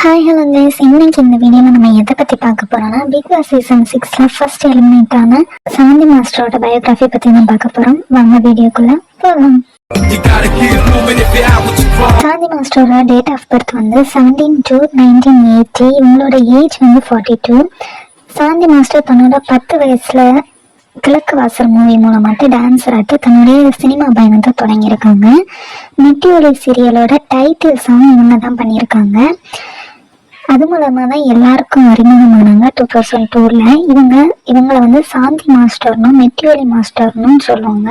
Hi hello guys, இன்னைக்கு இந்த வீடியோவில் நம்ம எதை பற்றி பார்க்க போகிறோம்னா பிக் பாஸ் சீசன் 6ல ஃபர்ஸ்ட் எலிமினேட் ஆன சாந்தி மாஸ்டரோட பயோகிராஃபி பற்றி தான் பார்க்க போகிறோம். வாங்க வீடியோக்குள்ளே போகலாம். சாந்தி மாஸ்டரோட டேட் ஆஃப் பர்த் வந்து 17/2/1980. இவங்களோட ஏஜ் வந்து 42. சாந்தி மாஸ்டர் தன்னோட 10 வயசுல கிழக்கு வாசல் மூவி மூலமாட்டு டான்ஸர் ஆட்டு தன்னுடைய சினிமா பயணத்தை தொடங்கியிருக்காங்க. மெட்டியோலி சீரியலோட டைட்டில் சாங் இவங்க தான் பண்ணியிருக்காங்க. அது மூலமாக தான் எல்லாருக்கும் அறிமுகமானாங்க 2002ல. இவங்களை வந்து சாந்தி மாஸ்டர்னும் மெட்டியோலி மாஸ்டர்னும் சொல்லுவாங்க.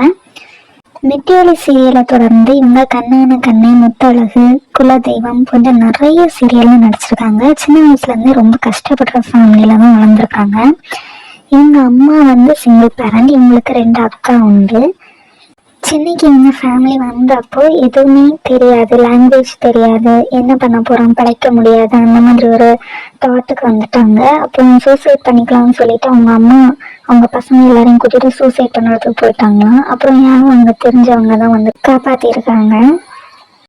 மெட்டியோலி சீரியலை தொடர்ந்து இவங்க கண்ணான கண்ணை, முத்தழகு, குலதெய்வம் போன்ற நிறைய சீரியல்லாம் நடிச்சிருக்காங்க. சின்ன வயசுலேருந்து ரொம்ப கஷ்டப்படுற ஃபேமிலியில தான் வளர்ந்துருக்காங்க. இவங்க அம்மா வந்து சிங்கிள் பேரண்ட். இவங்களுக்கு 2 அக்கா உண்டு. சென்னைக்கு இவங்க ஃபேமிலி வந்தப்போ எதுவுமே தெரியாது, லாங்குவேஜ் தெரியாது, என்ன பண்ண போகிறோம், படைக்க முடியாது, அந்த மாதிரி ஒரு தாட்டுக்கு வந்துட்டாங்க. அப்புறம் சூசைட் பண்ணிக்கலாம்னு சொல்லிட்டு அவங்க அம்மா அவங்க பசங்க எல்லாரையும் கூட்டிகிட்டு சூசைட் பண்ணுறதுக்கு போயிட்டாங்களாம். அப்புறம் யாரும் அங்கே தெரிஞ்சவங்க தான் வந்து காப்பாற்றிருக்காங்க.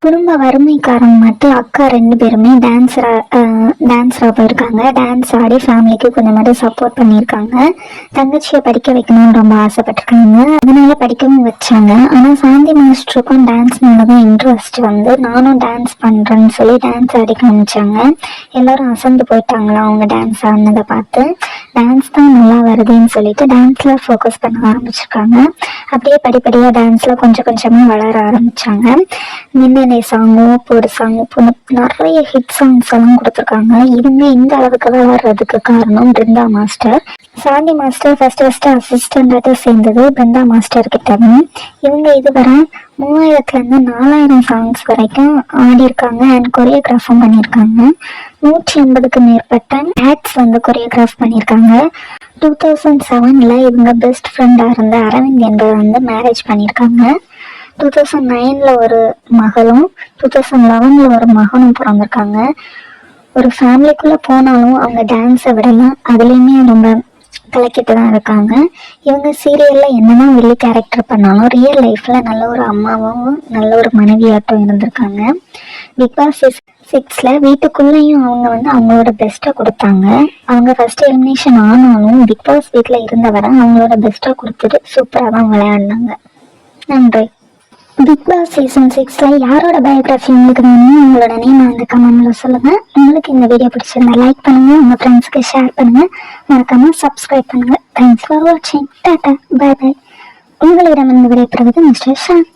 குடும்ப வறுமை காரணமாட்டு அக்கா 2 பேருமே டான்ஸராக போயிருக்காங்க. டான்ஸ் ஆடி ஃபேமிலிக்கு கொஞ்சம் மட்டும் சப்போர்ட் பண்ணியிருக்காங்க. தங்கச்சியை படிக்க வைக்கணும்னு ரொம்ப ஆசைப்பட்டிருக்காங்க. அதனால படிக்கவும் வச்சாங்க. ஆனால் சாந்தி மாஸ்டருக்கும் டான்ஸ் மேலே தான் இன்ட்ரெஸ்ட் வந்து நானும் டான்ஸ் பண்ணுறேன்னு சொல்லி டான்ஸ் ஆடி காமிச்சாங்க. எல்லாரும் அசந்து போயிட்டாங்களா அவங்க டான்ஸ் ஆடினதை பார்த்து. டான்ஸ் தான் நல்லா வருதுன்னு சொல்லிட்டு டான்ஸில் ஃபோக்கஸ் பண்ண ஆரம்பிச்சிருக்காங்க. அப்படியே படிப்படியாக டான்ஸில் கொஞ்சம் கொஞ்சமாக வளர ஆரம்பித்தாங்க. மின்னணு சாங்கு, ஒரு சாங்கு, நிறைய ஹிட் சாங்ஸ் எல்லாம் கொடுத்துருக்காங்க. இவங்க இந்த அளவுக்கு வளர்றதுக்கு காரணம் பிருந்தா மாஸ்டர். சாந்தி மாஸ்டர் ஃபர்ஸ்ட் அசிஸ்டண்டாக சேர்ந்தது பிருந்தா மாஸ்டர் கிட்ட. இவங்க இதுவரை 3000லேருந்து 4000 சாங்ஸ் வரைக்கும் ஆடி இருக்காங்க அண்ட் கொரியோகிராஃபும் பண்ணியிருக்காங்க. 180க்கு மேற்பட்ட ஆட்ஸ் வந்து கொரியோகிராஃப் பண்ணியிருக்காங்க. 2007ல இவங்க பெஸ்ட் ஃப்ரெண்டாக இருந்த அரவிந்த் என்பவர் வந்து மேரேஜ் பண்ணியிருக்காங்க. 2009ல ஒரு மகளும் 2011ல ஒரு மகனும் பிறந்திருக்காங்க. ஒரு ஃபேமிலிக்குள்ளே போனாலும் அவங்க டான்ஸை விடலாம், அதுலேயுமே ரொம்ப கலக்கிட்டு தான் இருக்காங்க. இவங்க சீரியலில் என்னதான் வெளி கேரக்டர் பண்ணாலும் ரியல் லைஃப்பில் நல்ல ஒரு அம்மாவும் நல்ல ஒரு மனைவியாட்டம் இருந்திருக்காங்க. பிக் பாஸ் 6ல வீட்டுக்குள்ளேயும் அவங்க வந்து அவங்களோட பெஸ்ட்டை கொடுத்தாங்க. அவங்க ஃபர்ஸ்ட் எலிமினேஷன் ஆனாலும் பிக் பாஸ் வீட்டில் இருந்தவரை அவங்களோட பெஸ்ட்டை கொடுத்துட்டு சூப்பராக தான் விளையாடினாங்க. நன்றி. பிக் பாஸ் சீசன் 6ல யாரோட பயோகிராஃபி உங்களுக்கு வேணும், உங்களோட நேம் வந்து கமெண்ட்ல சொல்லுங்க. உங்களுக்கு இந்த வீடியோ பிடிச்சிருந்தா லைக் பண்ணுங்க, உங்க ஃப்ரெண்ட்ஸ்க்கு ஷேர் பண்ணுங்க, மறக்காம சப்ஸ்கிரைப் பண்ணுங்க. தேங்க்ஸ் ஃபார் வாட்சிங். Tata, bye bye. உங்களிடமிருந்து விடைபெறுவது மிஸ்டர் ஷான்.